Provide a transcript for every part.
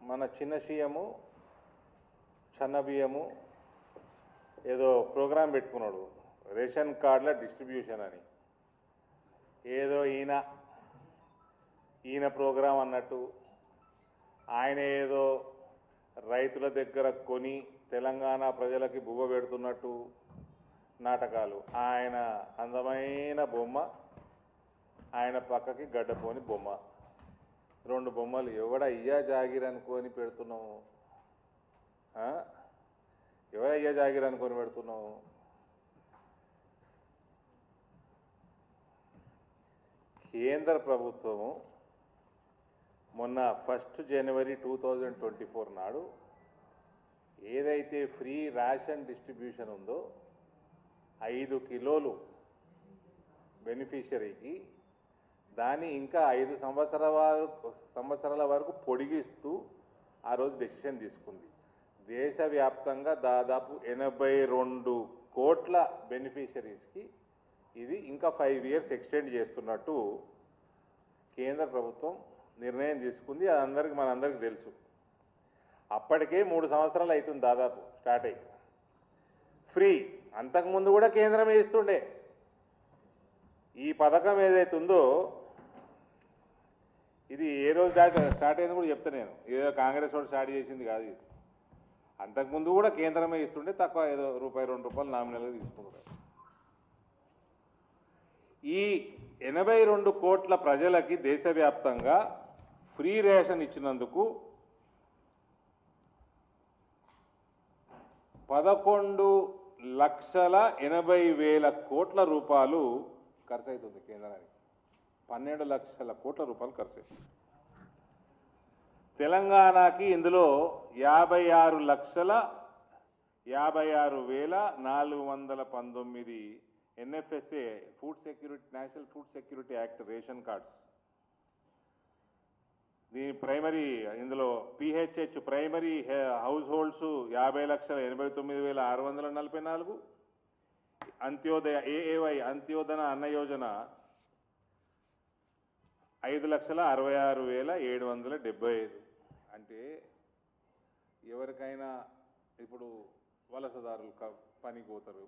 మన చిన్న సీఎము చన్న బియ్యము ఏదో ప్రోగ్రాం పెట్టుకున్నాడు, రేషన్ కార్డుల డిస్ట్రిబ్యూషన్ అని. ఏదో ఈయన ప్రోగ్రాం అన్నట్టు ఆయన ఏదో రైతుల దగ్గర కొని తెలంగాణ ప్రజలకి బువ్వ పెడుతున్నట్టు నాటకాలు. ఆయన అందమైన బొమ్మ, ఆయన పక్కకి గడ్డపోని బొమ్మ, రెండు బొమ్మలు. ఎవడయ్యా జాగిర్ అనుకొని పెడుతున్నావు? ఎవరయ్యా జాగిర్ అనుకొని పెడుతున్నావు? కేంద్ర ప్రభుత్వము మొన్న 1 జనవరి 2024 నాడు ఏదైతే ఫ్రీ రేషన్ డిస్ట్రిబ్యూషన్ ఉందో 5 కిలోలు బెనిఫిషరీకి, దాన్ని ఇంకా 5 సంవత్సరాల వరకు పొడిగిస్తూ ఆ రోజు డెసిషన్ తీసుకుంది. దేశవ్యాప్తంగా దాదాపు 82 కోట్ల బెనిఫిషరీస్కి ఇది ఇంకా 5 ఇయర్స్ ఎక్స్టెండ్ చేస్తున్నట్టు కేంద్ర ప్రభుత్వం నిర్ణయం తీసుకుంది. అది మనందరికీ తెలుసు. అప్పటికే 3 సంవత్సరాలు అవుతుంది దాదాపు స్టార్ట్ అయ్యి. ఫ్రీ అంతకుముందు కూడా కేంద్రమే ఇస్తుండే. ఈ పథకం ఏదైతుందో ఇది ఏ రోజు స్టార్ట్ అయింది కూడా చెప్తా నేను. ఏదో కాంగ్రెస్ వాడు స్టార్ట్ చేసింది కాదు ఇది. అంతకుముందు కూడా కేంద్రమే ఇస్తుండే, తక్కువ ఏదో ₹2 నామినల్గా తీసుకుంటారు. ఈ 82 కోట్ల ప్రజలకి దేశవ్యాప్తంగా ఫ్రీ రేషన్ ఇచ్చినందుకు 11,80,000 కోట్ల రూపాయలు ఖర్చు అవుతుంది కేంద్రానికి. 12 లక్షల కోట్ల రూపాయలు ఖర్చు అవుతుంది. తెలంగాణకి ఇందులో 56,56,419 NFSA national food security act ration cards. దీని ప్రైమరీ ఇందులో PHH primary house holds 50,89,644, Antyodaya AAY అంత్యోదన అన్న యోజన 5,66,775. అంటే ఎవరికైనా ఇప్పుడు వలసదారులు పనికి పోతారు,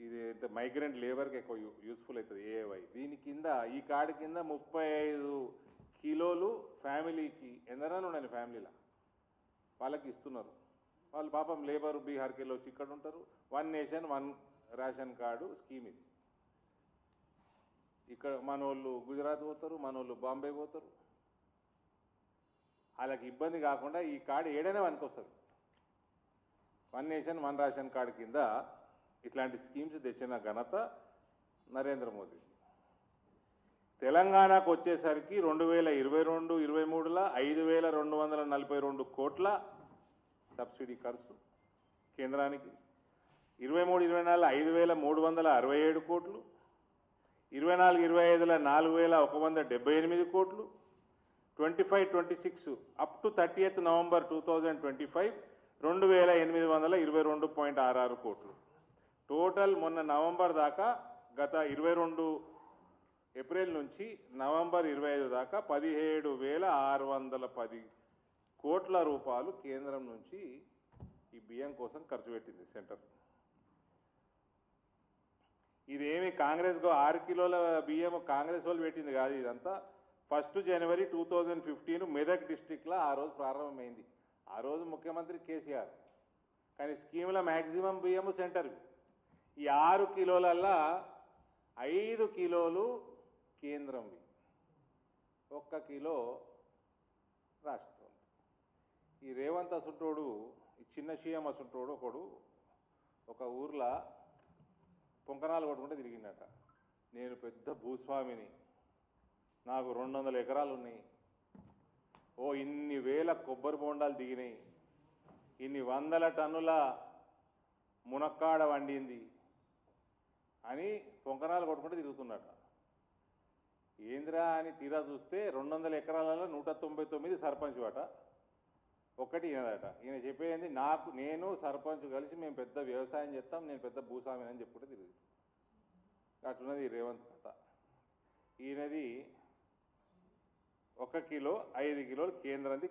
ఇది మైగ్రెంట్ లేబర్కి ఎక్కువ యూస్ఫుల్ అవుతుంది AAY. దీని కింద ఈ కార్డు కింద 35 కిలోలు ఫ్యామిలీకి, ఎందరైనా ఉండండి ఫ్యామిలీలో, వాళ్ళకి ఇస్తున్నారు. వాళ్ళు పాపం లేబర్ బీహార్కి వెళ్ళి వచ్చి ఇక్కడ ఉంటారు. 1 నేషన్ 1 రేషన్ కార్డు స్కీమ్ ఇది. ఇక్కడ మనోళ్ళు గుజరాత్ పోతారు, మనోళ్ళు బాంబే పోతారు. వాళ్ళకి ఇబ్బంది కాకుండా ఈ కార్డు ఏడైనా పనికొస్తుంది. 1 నేషన్ 1 రేషన్ కార్డు కింద ఇట్లాంటి స్కీమ్స్ తెచ్చిన ఘనత నరేంద్ర మోదీ. తెలంగాణకు వచ్చేసరికి 2022-23లో 5,242 కోట్ల సబ్సిడీ ఖర్చు కేంద్రానికి, 23-24 5,367 కోట్లు, 24-25లో 4,178 కోట్లు, 25-26 అప్ టు 30th నవంబర్ 2025 2,822.66 కోట్లు. టోటల్ మొన్న నవంబర్ దాకా, గత 22 ఏప్రిల్ నుంచి నవంబర్ 25 దాకా 17,610 కోట్ల రూపాయలు కేంద్రం నుంచి ఈ బియ్యం కోసం ఖర్చు పెట్టింది సెంటర్. ఇదేమి కాంగ్రెస్ 6 కిలోల బియ్యం కాంగ్రెస్ వాళ్ళు పెట్టింది కాదు. ఇదంతా 1 జనవరి 2015 మెదక్ డిస్టిక్లో ఆ రోజు ప్రారంభమైంది. ఆ రోజు ముఖ్యమంత్రి కేసీఆర్. కానీ స్కీముల మ్యాక్సిమం బియ్యము సెంటర్. ఈ 6 కిలోలల్లా 5 కిలోలు కేంద్రంవి, 1 కిలో రాష్ట్రం. ఈ రేవంత్ అసుంటోడు, ఈ చిన్న సీఎం అసుంటోడు ఒక ఊర్లో పొంకనాలు కొట్టుకుంటే తిరిగిందట. నేను పెద్ద భూస్వామిని, నాకు 200 ఎకరాలు ఉన్నాయి, ఇన్ని వేల కొబ్బరి బొండాలు దిగినాయి, ఇన్ని 100 టన్నుల మునక్కాడ వండింది అని పొంకనాలు కొట్టుకుంటే తిరుగుతున్నట. ఏంద్రా అని తీరా చూస్తే 200 ఎకరాలలో 199 సర్పంచ్ అట, ఒక్కటి ఈయనదట. ఈయన చెప్పేది నేను సర్పంచ్ కలిసి మేము పెద్ద వ్యవసాయం చేస్తాం, నేను పెద్ద భూస్వామిని అని చెప్పుకుంటే తిరుగుతుంది. అట్లున్నది రేవంత్ కథ. ఈయనది 1 కిలో 5 కిలోలు కేంద్రంది.